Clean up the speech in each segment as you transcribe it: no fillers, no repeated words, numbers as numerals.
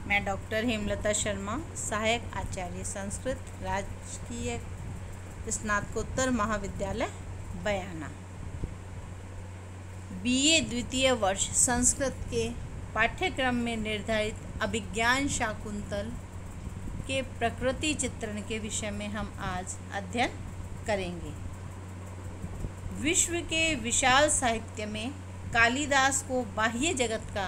मैं डॉक्टर हेमलता शर्मा, सहायक आचार्य संस्कृत, राजकीय स्नातकोत्तर महाविद्यालय बयाना। बीए द्वितीय वर्ष संस्कृत के पाठ्यक्रम में निर्धारित अभिज्ञान शाकुंतल के प्रकृति चित्रण के विषय में हम आज अध्ययन करेंगे। विश्व के विशाल साहित्य में कालिदास को बाह्य जगत का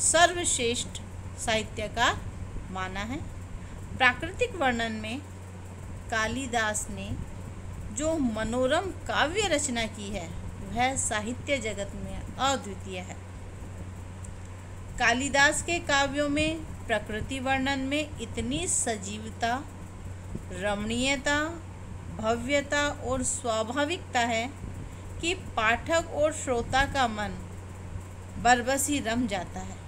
सर्वश्रेष्ठ साहित्यकार माना है। प्राकृतिक वर्णन में कालिदास ने जो मनोरम काव्य रचना की है वह साहित्य जगत में अद्वितीय है। कालिदास के काव्यों में प्रकृति वर्णन में इतनी सजीवता, रमणीयता, भव्यता और स्वाभाविकता है कि पाठक और श्रोता का मन बरबस ही रम जाता है।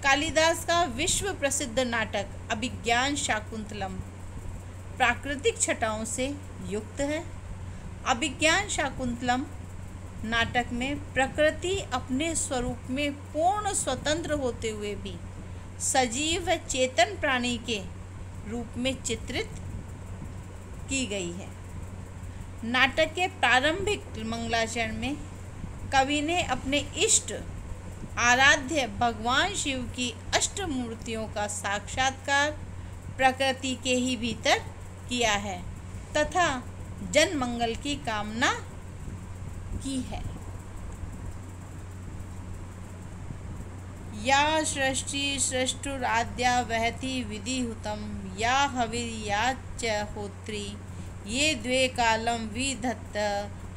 कालिदास का विश्व प्रसिद्ध नाटक अभिज्ञान शाकुंतलम प्राकृतिक छटाओं से युक्त है। अभिज्ञान शाकुंतलम नाटक में प्रकृति अपने स्वरूप में पूर्ण स्वतंत्र होते हुए भी सजीव व चेतन प्राणी के रूप में चित्रित की गई है। नाटक के प्रारंभिक मंगलाचरण में कवि ने अपने इष्ट आराध्य भगवान शिव की अष्टमूर्तियों का साक्षात्कार प्रकृति के ही भीतर किया है तथा जन मंगल की कामना की है। या सृष्टि सृष्टुराद्या वहति विधिहुतम या हविर्या च होत्री ये द्वे कालम विधत्त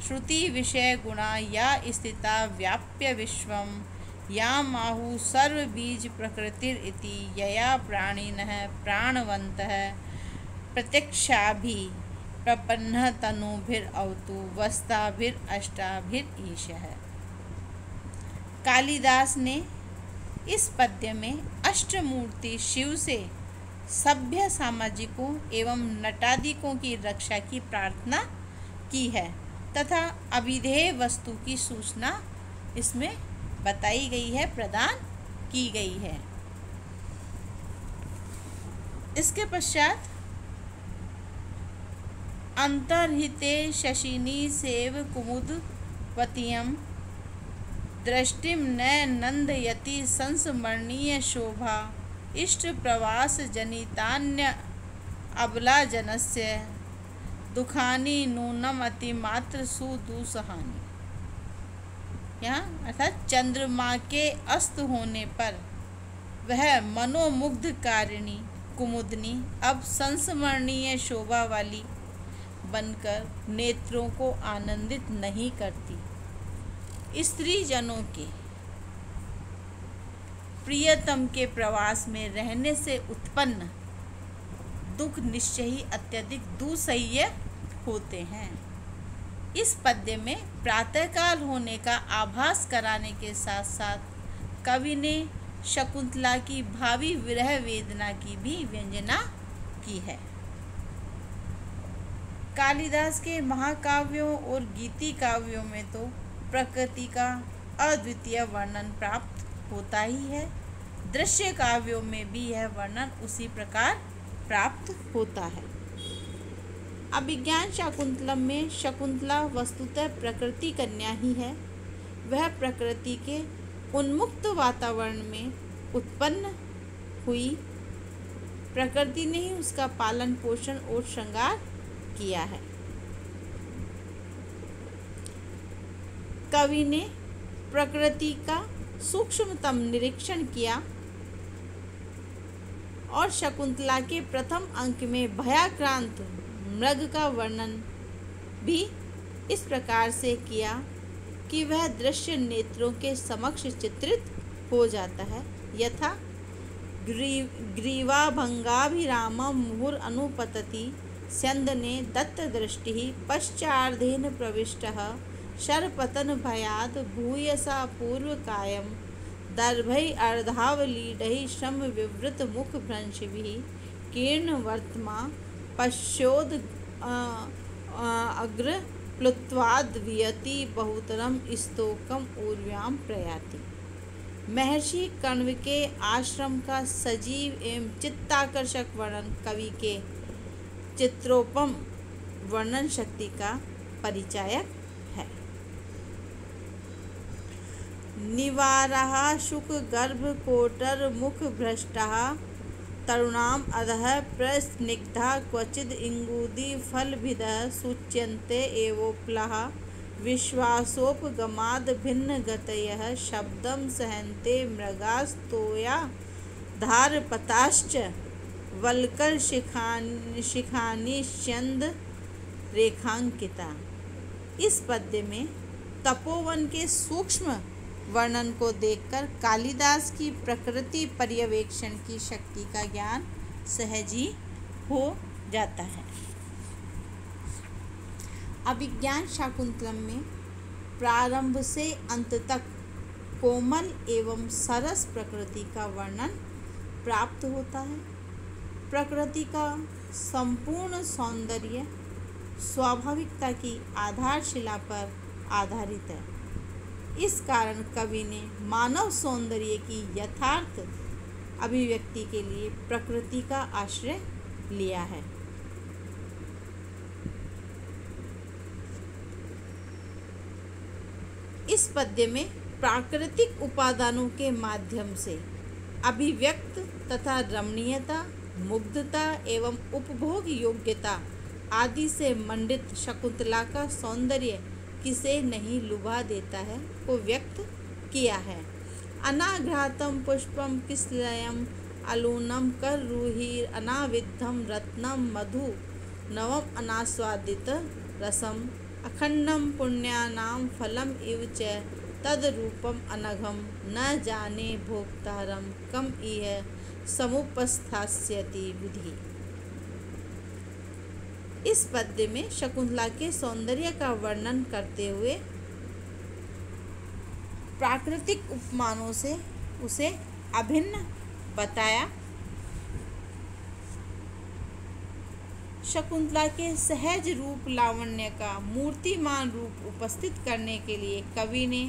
श्रुति विषय गुणा या स्थिता व्याप्य विश्वम या माहु सर्वबीज प्रकृतिर इति यया प्राणिनः प्राणवन्तः प्रत्यक्षाभि प्रपन्नः तनुभिरवतु वस्ताभिरष्टाभिरीशः। कालिदास ने इस पद्य में अष्टमूर्ति शिव से सभ्य सामाजिकों एवं नटादिकों की रक्षा की प्रार्थना की है तथा अविधेय वस्तु की सूचना इसमें बताई गई है, प्रदान की गई है। इसके पश्चात अंतर्हिते शशिनी सेव कुमुदवतीयम दृष्टिम न नंदयति संस्मरणीय शोभा इष्ट प्रवास जनितान्य अबला जनस्य दुखानि नूनम अतिमात्र सुदुसहानि। यहाँ अर्थात चंद्रमा के अस्त होने पर वह मनोमुग्धकारिणी कुमुदनी अब संस्मरणीय शोभा वाली बनकर नेत्रों को आनंदित नहीं करती। स्त्री जनों के प्रियतम के प्रवास में रहने से उत्पन्न दुख निश्चय ही अत्यधिक दुस्सह्य होते हैं। इस पद्य में प्रातःकाल होने का आभास कराने के साथ साथ कवि ने शकुंतला की भावी विरह वेदना की भी व्यंजना की है। कालिदास के महाकाव्यों और गीति काव्यों में तो प्रकृति का अद्वितीय वर्णन प्राप्त होता ही है। दृश्य काव्यों में भी यह वर्णन उसी प्रकार प्राप्त होता है। अभिज्ञान शाकुंतलम में शकुंतला वस्तुतः प्रकृति कन्या ही है। वह प्रकृति के उन्मुक्त वातावरण में उत्पन्न हुई। प्रकृति ने ही उसका पालन पोषण और श्रृंगार किया है। कवि ने प्रकृति का सूक्ष्मतम निरीक्षण किया और शकुंतला के प्रथम अंक में भयाक्रांत मृग का वर्णन भी इस प्रकार से किया कि वह दृश्य नेत्रों के समक्ष चित्रित हो जाता है। यथा ग्रीवाभंगाभिरामं मुहुर अनुपतति स्यंदने दत्त दृष्टि पश्चार्धेन प्रविष्टः शरपतन भयाद भूयसा पूर्व कायम दर्भै अर्धावलीडै श्रम विवृत मुख भ्रंशभिः कीर्ण वर्तमा पश्योद अग्र प्लुत्वाद्वियति बहुतरम स्तोकम ऊर्व्याम प्रयाति। महर्षि कण्व के आश्रम का सजीव एवं चित्ताकर्षक वर्णन कवि के चित्रोपम वर्णन शक्ति का परिचायक है। निवारः शुक गर्भ कोटर मुख भ्रष्टः तरुणाम अधः प्रस्निग्धः क्वचिद् इंगूदी फलभिदः सूच्यन्ते एवोप्लः विश्वासोपगमाद् भिन्न गतयः शब्दं सहन्ते मृगास्तोया धारपताश्च वल्कल शिखानि चंद रेखांकिता। इस पद्य में तपोवन के सूक्ष्म वर्णन को देखकर कालिदास की प्रकृति पर्यवेक्षण की शक्ति का ज्ञान सहज ही हो जाता है। अभिज्ञान शाकुंतलम में प्रारंभ से अंत तक कोमल एवं सरस प्रकृति का वर्णन प्राप्त होता है। प्रकृति का संपूर्ण सौंदर्य स्वाभाविकता की आधारशिला पर आधारित है। इस कारण कवि ने मानव सौंदर्य की यथार्थ अभिव्यक्ति के लिए प्रकृति का आश्रय लिया है। इस पद्य में प्राकृतिक उपादानों के माध्यम से अभिव्यक्त तथा रमणीयता, मुग्धता एवं उपभोग योग्यता आदि से मंडित शकुंतला का सौंदर्य किसे नहीं लुभा देता है को व्यक्त किया है। अनाघ्रातम पुष्पम किसलयम अलूनम कर रूहिर अनाविद्धम रत्नम मधु नवम अनास्वादित रसम अखंडम पुण्यानाम फलम इव च तद्रूपम अनघम न जाने भोक्तारम कम इह समुपस्थास्यति विधि। इस पद्य में शकुंतला के सौंदर्य का वर्णन करते हुए प्राकृतिक उपमानों से उसे अभिन्न बताया। शकुंतला के सहज रूप लावण्य का मूर्तिमान रूप उपस्थित करने के लिए कवि ने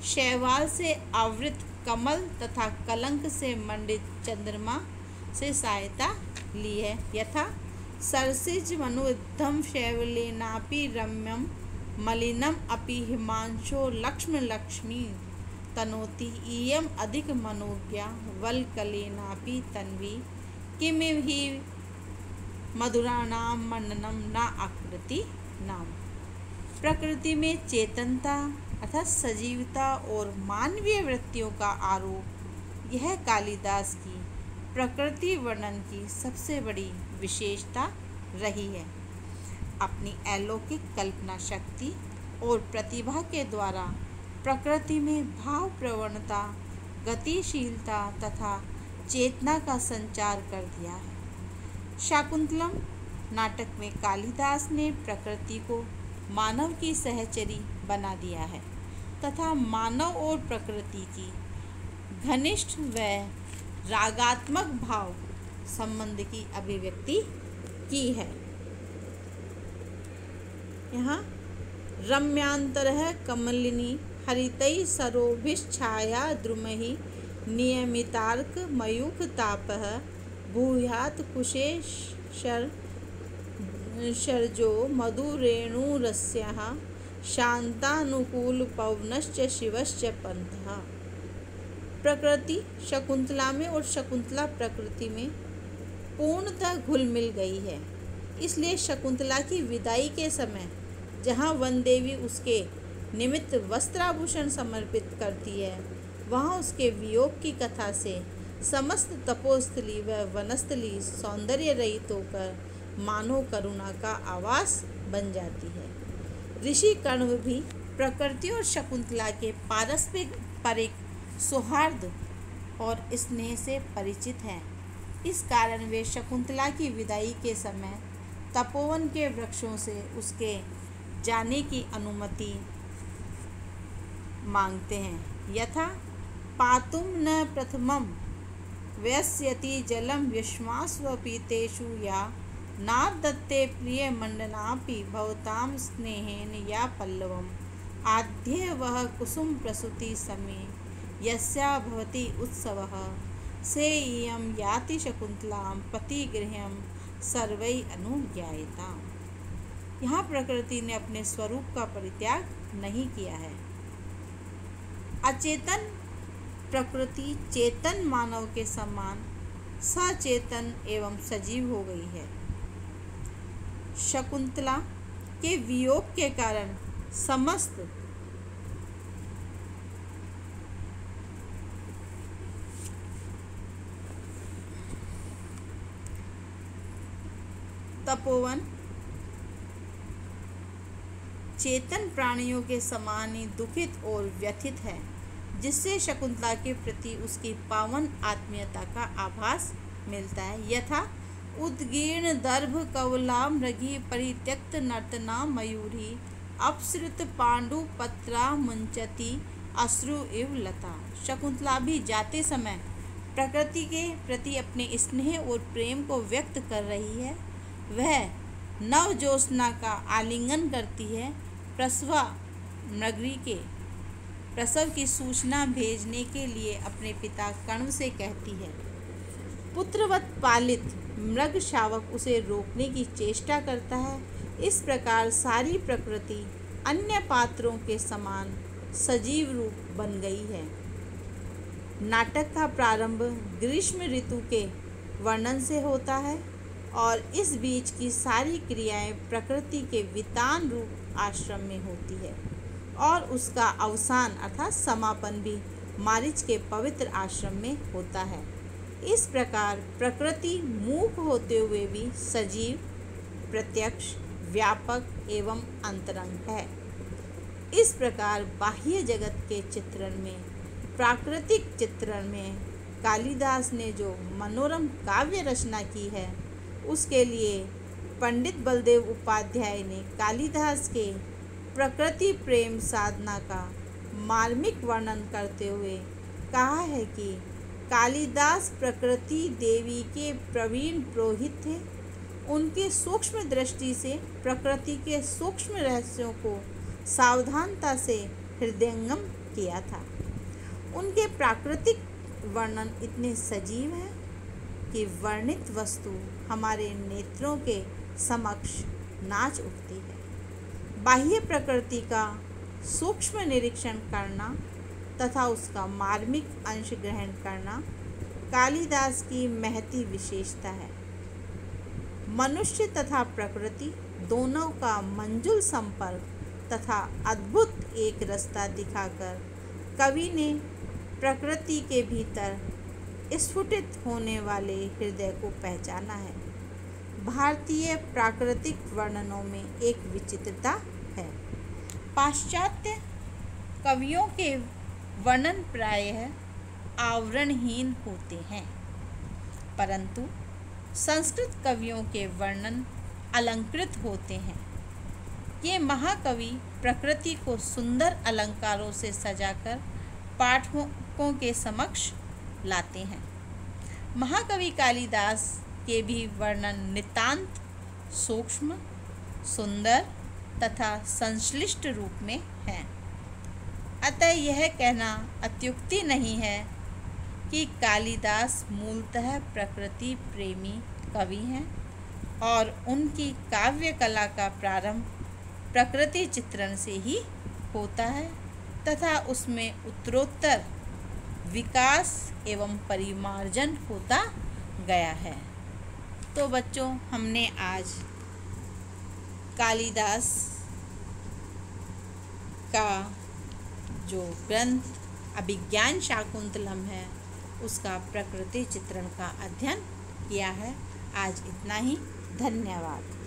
शैवाल से आवृत कमल तथा कलंक से मंडित चंद्रमा से सहायता ली है। यथा सरसिज मनुद्धम शैवलेनापि रम्यम मलिनम अपि हिमांशो लक्ष्म लक्ष्मी तनोति इयम अधिक मनोज्ञा वल्कलेनापि तन्वी किमिव हि मधुराणाम मंडनम न आकृति नाम। प्रकृति में चेतनता अर्थात सजीवता और मानवीय वृत्तियों का आरोप यह कालिदास की प्रकृति वर्णन की सबसे बड़ी विशेषता रही है। अपनी अलौकिक कल्पना शक्ति और प्रतिभा के द्वारा प्रकृति में भाव प्रवणता, गतिशीलता तथा चेतना का संचार कर दिया है। शाकुंतलम नाटक में कालिदास ने प्रकृति को मानव की सहचरी बना दिया है तथा मानव और प्रकृति की घनिष्ठ व रागात्मक भाव संबंध की अभिव्यक्ति की है। यहाँ रम्यांतरः कमलिनी हरितैः सरोभिश्छाया द्रुमहि नियमितार्क मयूख तापः भूयात् कुशे शर्जो मधुरेणुरस्यः शांतानुकूल पवनश्च शिवश्च पंथः। प्रकृति शकुंतला में और शकुंतला प्रकृति में पूर्णतः घुल मिल गई है। इसलिए शकुंतला की विदाई के समय जहाँ वन देवी उसके निमित्त वस्त्राभूषण समर्पित करती है, वहाँ उसके वियोग की कथा से समस्त तपोस्थली व वनस्थली सौंदर्य रहित होकर मानव करुणा का आवास बन जाती है। ऋषि कण्व भी प्रकृति और शकुंतला के पारस्परिक सौहार्द और स्नेह से परिचित हैं। इस कारण वे शकुंतला की विदाई के समय तपोवन के वृक्षों से उसके जाने की अनुमति मांगते हैं। यथा पातुम न प्रथमम व्यस्यति जलम विश्वास्वपीतेषु या नादत्ते प्रिय मंडनापि भवताम स्नेहेन या पल्लवम आद्ये वह कुसुम प्रसूति समय यस्या भवति उत्सवः सेयं याति शकुन्तलां पतिगृहं सर्वै अनुज्ञायताम्। यहाँ प्रकृति ने अपने स्वरूप का परित्याग नहीं किया है। अचेतन प्रकृति चेतन मानव के समान सचेतन एवं सजीव हो गई है। शकुंतला के वियोग के कारण समस्त तपोवन चेतन प्राणियों के समान ही दुखित और व्यथित है, जिससे शकुंतला के प्रति उसकी पावन आत्मीयता का आभास मिलता है। यथा उद्गीर्ण दर्भ कवला मृगी परित्यक्त नर्तना मयूरी अपसृत पांडु पत्रा मुंचती अश्रु इव लता। शकुंतला भी जाते समय प्रकृति के प्रति अपने स्नेह और प्रेम को व्यक्त कर रही है। वह नव ज्योत्सना का आलिंगन करती है। प्रसवा मृगी के प्रसव की सूचना भेजने के लिए अपने पिता कण्व से कहती है। पुत्रवत पालित मृग शावक उसे रोकने की चेष्टा करता है। इस प्रकार सारी प्रकृति अन्य पात्रों के समान सजीव रूप बन गई है। नाटक का प्रारंभ ग्रीष्म ऋतु के वर्णन से होता है और इस बीच की सारी क्रियाएं प्रकृति के वितान रूप आश्रम में होती है और उसका अवसान अर्थात समापन भी मारीच के पवित्र आश्रम में होता है। इस प्रकार प्रकृति मूक होते हुए भी सजीव, प्रत्यक्ष, व्यापक एवं अंतरंग है। इस प्रकार बाह्य जगत के चित्रण में, प्राकृतिक चित्रण में कालिदास ने जो मनोरम काव्य रचना की है, उसके लिए पंडित बलदेव उपाध्याय ने कालिदास के प्रकृति प्रेम साधना का मार्मिक वर्णन करते हुए कहा है कि कालिदास प्रकृति देवी के प्रवीण पुरोहित थे। उनके सूक्ष्म दृष्टि से प्रकृति के सूक्ष्म रहस्यों को सावधानता से हृदयंगम किया था। उनके प्राकृतिक वर्णन इतने सजीव हैं कि वर्णित वस्तु हमारे नेत्रों के समक्ष नाच उठती है। बाह्य प्रकृति का सूक्ष्म निरीक्षण करना तथा उसका मार्मिक अंश ग्रहण करना कालिदास की महती विशेषता है। मनुष्य तथा प्रकृति दोनों का मंजुल संपर्क तथा अद्भुत एक रास्ता दिखाकर कवि ने प्रकृति के भीतर स्फुटित होने वाले हृदय को पहचाना है। भारतीय प्राकृतिक वर्णनों में एक विचित्रता है। पाश्चात्य कवियों के वर्णन प्रायः आवरणहीन होते हैं, परंतु संस्कृत कवियों के वर्णन अलंकृत होते हैं। ये महाकवि प्रकृति को सुंदर अलंकारों से सजाकर पाठकों के समक्ष लाते हैं। महाकवि कालिदास के भी वर्णन नितांत सूक्ष्म, सुंदर तथा संश्लिष्ट रूप में है। अतः यह कहना अत्युक्ति नहीं है कि कालिदास मूलतः प्रकृति प्रेमी कवि हैं और उनकी काव्य कला का प्रारंभ प्रकृति चित्रण से ही होता है तथा उसमें उत्तरोत्तर विकास एवं परिमार्जन होता गया है। तो बच्चों, हमने आज कालिदास का जो ग्रंथ अभिज्ञान शाकुंतलम है उसका प्रकृति चित्रण का अध्ययन किया है। आज इतना ही। धन्यवाद।